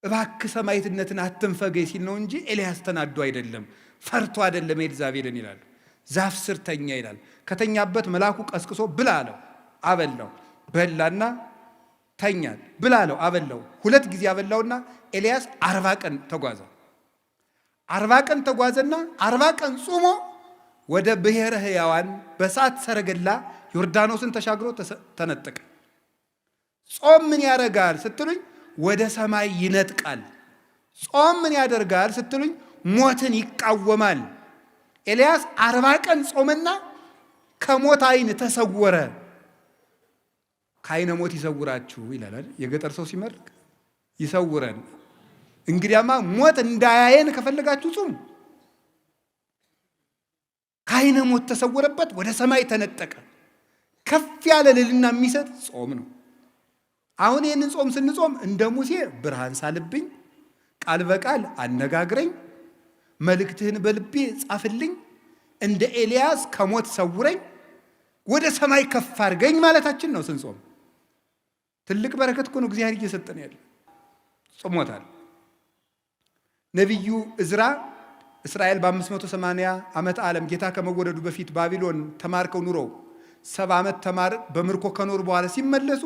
እባክህ ሰማዕትነትን አትንፈገኝ ሲል ነው እንጂ ኤልያስ ተናዶ አይደለም፣ ፈርቶ አይደለም ኤልዛቤልን ይላል። ዛፍ ስር ተኛ ይላል። ከተኛበት መልአኩ ቀስቅሶ ብላ አለው፣ አበላው። በላና ተኛል። ብላ አለው፣ አበላው። 2 ጊዜ አበላውና ኤልያስ 40 ቀን ተጓዘ። 40 ቀን ተጓዘና 40 ቀን ጾሞ ወደ ብሔረ ሕያዋን በሳት ሰረገላ ዮርዳኖስን ተሻግሮ ተነጠቀ። ጾም ምን ያደርጋል ስትሉኝ ወደ ሰማይ ይነጥቃል። ጾም ምን ያደርጋል ስትሉኝ ሞትን ይቃወማል። ኤልያስ 40 ቀን ጾመና ከሞት ዓይን ተሰወረ። ከዓይነ ሞት ይሰውራችሁ ይላል አይደል? የገጠር ሰው ሲመርቅ ይሰውረን። እንግዲያማ ሞት እንዳያየን ከፈለጋችሁ ጹሙ። ከዓይነ ሞት ተሰወረበት፣ ወደ ሰማይ ተነጠቀ። ከፍ ያለ ልልና የሚሰጥ ጾም ነው። አሁን ይህንን ጾም ስንጾም እንደ ሙሴ ብርሃን ሳልብኝ፣ ቃል በቃል አነጋግረኝ፣ መልእክትህን በልቤ ጻፍልኝ፣ እንደ ኤልያስ ከሞት ሰውረኝ፣ ወደ ሰማይ ከፍ አድርገኝ ማለታችን ነው ስንጾም። ትልቅ በረከት እኮ ነው እግዚአብሔር እየሰጠን ያለ። ጾሞታል። ነቢዩ ዕዝራ እስራኤል በ580 ዓመት ዓለም ጌታ ከመወለዱ በፊት ባቢሎን ተማርከው ኑረው 70 ዓመት በምርኮ ከኖሩ በኋላ ሲመለሱ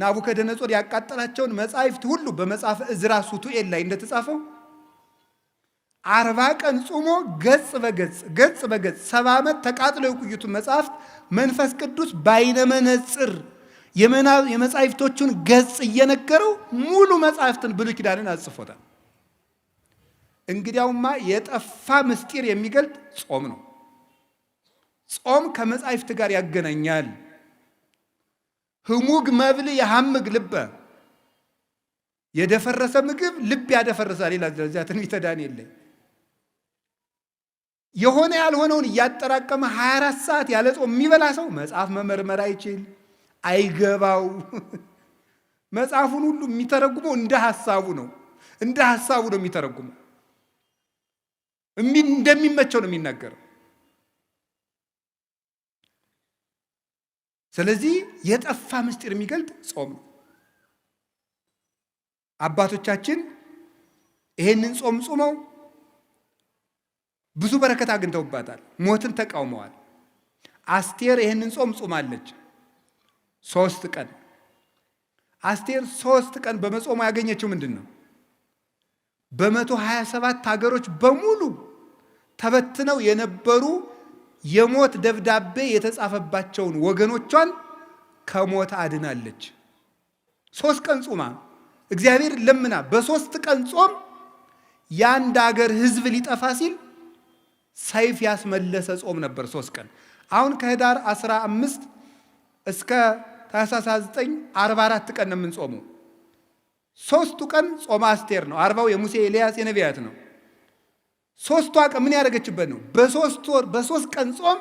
ናቡከደነጾር ያቃጠላቸውን መጻሕፍት ሁሉ በመጽሐፈ ዕዝራ ሱቱኤል ላይ እንደተጻፈው 40 ቀን ጾሞ ገጽ በገጽ 70 ዓመት ተቃጥለው የቆዩትን መጽሐፍት መንፈስ ቅዱስ በዓይነ መነጽር የመጻሕፍቶቹን ገጽ እየነገረው ሙሉ መጽሐፍትን ብሉይ ኪዳንን አጽፎታል። እንግዲያውማ የጠፋ ምስጢር የሚገልጥ ጾም ነው። ጾም ከመጻሕፍት ጋር ያገናኛል። ህሙግ መብል የሐምግ ልበ፣ የደፈረሰ ምግብ ልብ ያደፈርሳል ይላል እዚያ ትንቢተ ዳንኤል ላይ። የሆነ ያልሆነውን እያጠራቀመ 24 ሰዓት ያለ ጾም የሚበላ ሰው መጽሐፍ መመርመር አይችል፣ አይገባው። መጽሐፉን ሁሉ የሚተረጉመው እንደ ሐሳቡ ነው የሚተረጉመው። እንደሚመቸው ነው የሚናገረው። ስለዚህ የጠፋ ምስጢር የሚገልጥ ጾም ነው። አባቶቻችን ይሄንን ጾም ጾመው ብዙ በረከት አግኝተውባታል። ሞትን ተቃውመዋል። አስቴር ይሄንን ጾም ጾማለች 3 ቀን። አስቴር 3 ቀን በመጾሙ ያገኘችው ምንድን ነው? በ127 ሀገሮች በሙሉ ተበትነው የነበሩ የሞት ደብዳቤ የተጻፈባቸውን ወገኖቿን ከሞት አድናለች። 3 ቀን ጾማ እግዚአብሔር ለምና በ3 ቀን ጾም የአንድ ሀገር ሕዝብ ሊጠፋ ሲል ሰይፍ ያስመለሰ ጾም ነበር 3 ቀን። አሁን ከህዳር 15 እስከ ታኅሳስ 9 44 ቀን ነው የምንጾመው። 3ቱ ቀን ጾመ አስቴር ነው። 40ው የሙሴ ኤልያስ የነቢያት ነው። 3ቷ ቀን ምን ያደረገችበት ነው? በ3 ቀን ጾም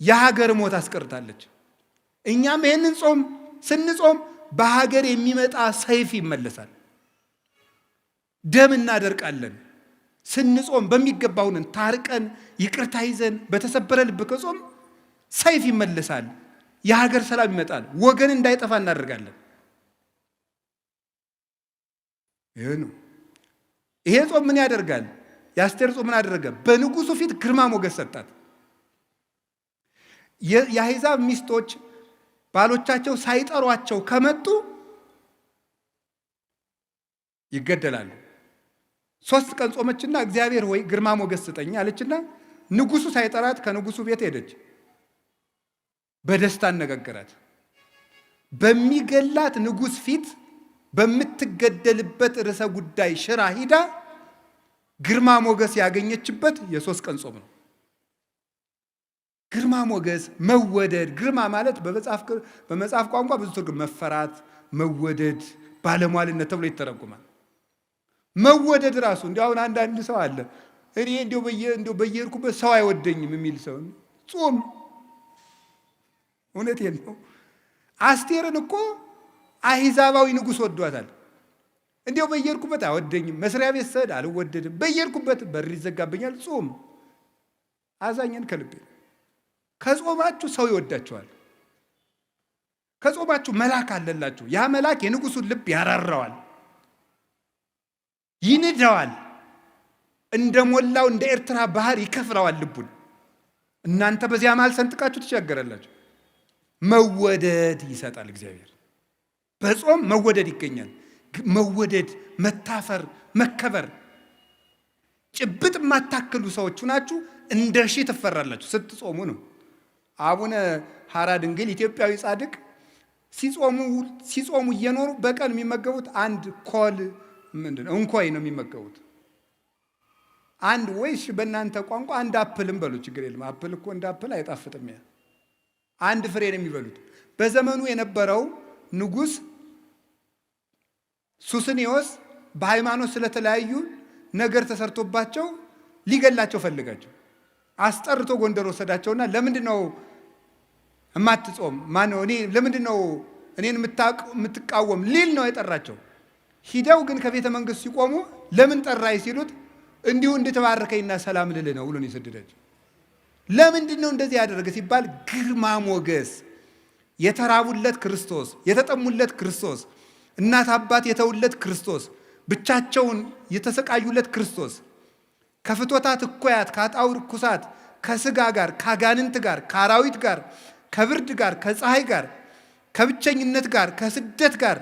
የሀገር ሞት አስቀርታለች። እኛም ይህንን ጾም ስንጾም በሀገር የሚመጣ ሰይፍ ይመለሳል። ደም እናደርቃለን። ስንጾም በሚገባውን ታርቀን ይቅርታ ይዘን በተሰበረ ልብ ከጾም ሰይፍ ይመለሳል። የሀገር ሰላም ይመጣል። ወገን እንዳይጠፋ እናደርጋለን። ይሄ ነው። ይሄ ጾም ምን ያደርጋል? የአስቴር ጾም ምን አደረገ? በንጉሱ ፊት ግርማ ሞገስ ሰጣት። የአሕዛብ ሚስቶች ባሎቻቸው ሳይጠሯቸው ከመጡ ይገደላሉ። 3 ቀን ጾመችና እግዚአብሔር ወይ ግርማ ሞገስ ስጠኝ አለችና ንጉሱ ሳይጠራት ከንጉሱ ቤት ሄደች። በደስታ አነጋገራት። በሚገላት ንጉስ ፊት በምትገደልበት ርዕሰ ጉዳይ ሽራ ሂዳ ግርማ ሞገስ ያገኘችበት የ3 ቀን ጾም ነው። ግርማ ሞገስ፣ መወደድ። ግርማ ማለት በመጽሐፍ ቋንቋ ብዙ ትርጉም፣ መፈራት፣ መወደድ፣ ባለሟልነት ተብሎ ይተረጉማል። መወደድ ራሱ እንዲያው አሁን አንዳንድ ሰው አለ እኔ እንዲያው በየሄድኩበት ሰው አይወደኝም የሚል ሰው ጾም። እውነቴን ነው። አስቴርን እኮ አሕዛባዊ ንጉሥ ወዷታል። እንዲያው በየሄድኩበት አይወደኝም፣ መስሪያ ቤት ስሄድ አልወደድም፣ በየሄድኩበት በር ይዘጋብኛል። ጾም አዛኘን ከልቤ። ከጾማችሁ ሰው ይወዳችኋል። ከጾማችሁ መልአክ አለላችሁ። ያ መልአክ የንጉሱን ልብ ያራራዋል፣ ይንደዋል፣ እንደ ሞላው እንደ ኤርትራ ባህር ይከፍለዋል ልቡን። እናንተ በዚያ መሃል ሰንጥቃችሁ ትሻገራላችሁ። መወደድ ይሰጣል እግዚአብሔር። በጾም መወደድ ይገኛል። መወደድ፣ መታፈር፣ መከበር። ጭብጥ የማታክሉ ሰዎች ናችሁ እንደ ሺህ ትፈራላችሁ ስትጾሙ ነው። አቡነ ሐራ ድንግል ኢትዮጵያዊ ጻድቅ ሲጾሙ እየኖሩ በቀን የሚመገቡት አንድ ኮል እንኮይ ነው የሚመገቡት። አንድ ወይስ በእናንተ ቋንቋ አንድ አፕልም በሉ ችግር የለም። አፕል እኮ እንደ አፕል አይጣፍጥም። ያ አንድ ፍሬ ነው የሚበሉት። በዘመኑ የነበረው ንጉሥ ሱስንዮስ በሃይማኖት ስለተለያዩ ነገር ተሰርቶባቸው ሊገላቸው ፈልጋቸው አስጠርቶ ጎንደር ወሰዳቸውና ለምንድነው እማትጾም ማነው እኔ ለምንድነው እኔን የምትቃወም ሊል ነው የጠራቸው። ሂደው ግን ከቤተ መንግስት ሲቆሙ ለምን ጠራይ ሲሉት እንዲሁ እንድትባርከኝና ሰላም ልል ነው ብሎ ነው የሰደዳቸው። ለምንድነው እንደዚህ ያደረገ ሲባል ግርማ ሞገስ የተራቡለት ክርስቶስ፣ የተጠሙለት ክርስቶስ፣ እናት አባት የተውለት ክርስቶስ፣ ብቻቸውን የተሰቃዩለት ክርስቶስ ከፍቶታት እኮያት ከአጣውር ኩሳት ከስጋ ጋር ከአጋንንት ጋር ከአራዊት ጋር ከብርድ ጋር ከፀሐይ ጋር ከብቸኝነት ጋር ከስደት ጋር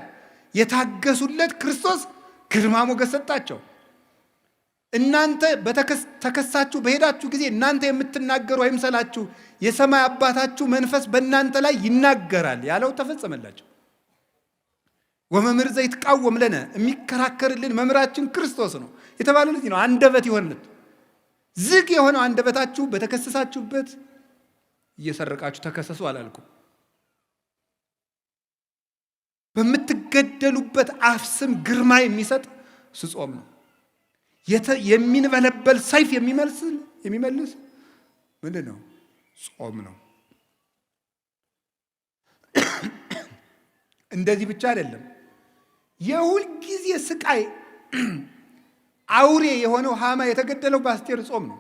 የታገሱለት ክርስቶስ ግርማ ሞገስ ሰጣቸው። እናንተ ተከሳችሁ በሄዳችሁ ጊዜ እናንተ የምትናገሩ አይምሰላችሁ፣ የሰማይ አባታችሁ መንፈስ በእናንተ ላይ ይናገራል ያለው ተፈጸመላቸው። ወመምህር ዘይትቃወም ለነ የሚከራከርልን መምህራችን ክርስቶስ ነው የተባለ ልጅ ነው። አንደበት ይሆንለት ዝግ የሆነው አንደበታችሁ በተከሰሳችሁበት እየሰረቃችሁ ተከሰሱ አላልኩም። በምትገደሉበት አፍ ስም ግርማ የሚሰጥ ጾም ነው። የሚንበለበል ሰይፍ የሚመልስ ምንድን ነው? ጾም ነው። እንደዚህ ብቻ አይደለም። የሁል ጊዜ ስቃይ አውሬ የሆነው ሃማ የተገደለው በአስቴር ጾም ነው።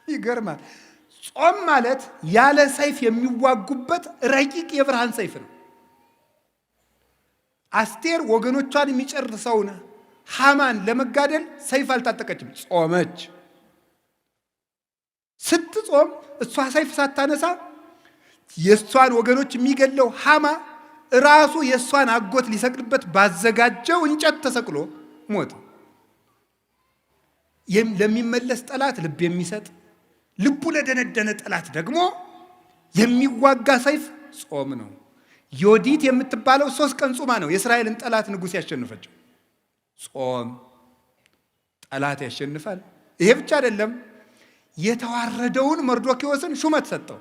ይገርማል። ጾም ማለት ያለ ሰይፍ የሚዋጉበት ረቂቅ የብርሃን ሰይፍ ነው። አስቴር ወገኖቿን የሚጨርሰውን ሃማን ለመጋደል ሰይፍ አልታጠቀችም፣ ጾመች። ስትጾም እሷ ሰይፍ ሳታነሳ የእሷን ወገኖች የሚገለው ሃማ ራሱ የእሷን አጎት ሊሰቅልበት ባዘጋጀው እንጨት ተሰቅሎ ሞተ። ለሚመለስ ጠላት ልብ የሚሰጥ ልቡ ለደነደነ ጠላት ደግሞ የሚዋጋ ሰይፍ ጾም ነው። ዮዲት የምትባለው 3 ቀን ጾማ ነው የእስራኤልን ጠላት ንጉሥ ያሸንፈችው። ጾም ጠላት ያሸንፋል። ይሄ ብቻ አይደለም። የተዋረደውን መርዶክዮስን ሹመት ሰጠው፣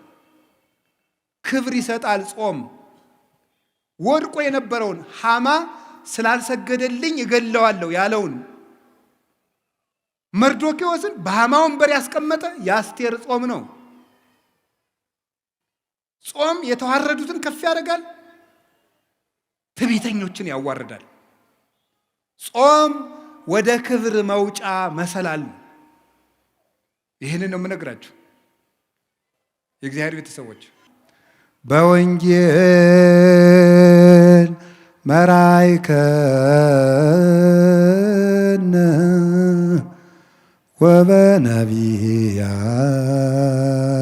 ክብር ይሰጣል ጾም። ወድቆ የነበረውን ሃማ ስላልሰገደልኝ እገለዋለሁ ያለውን መርዶክዮስን በሃማ ወንበር ያስቀመጠ የአስቴር ጾም ነው። ጾም የተዋረዱትን ከፍ ያደርጋል፣ ትዕቢተኞችን ያዋርዳል። ጾም ወደ ክብር መውጫ መሰላል ነው። ይህንን ነው የምነግራችሁ የእግዚአብሔር ቤተሰቦች። በወንጌል መራይከነ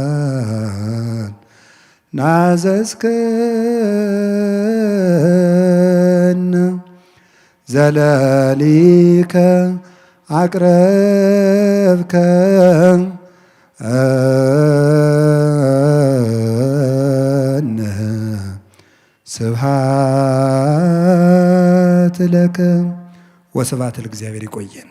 ወበነቢያት ናዘዝከነ ዘለሊከ አቅረብከ ስብሐት ለከ ወስብሐት ለእግዚአብሔር። ይቆየን።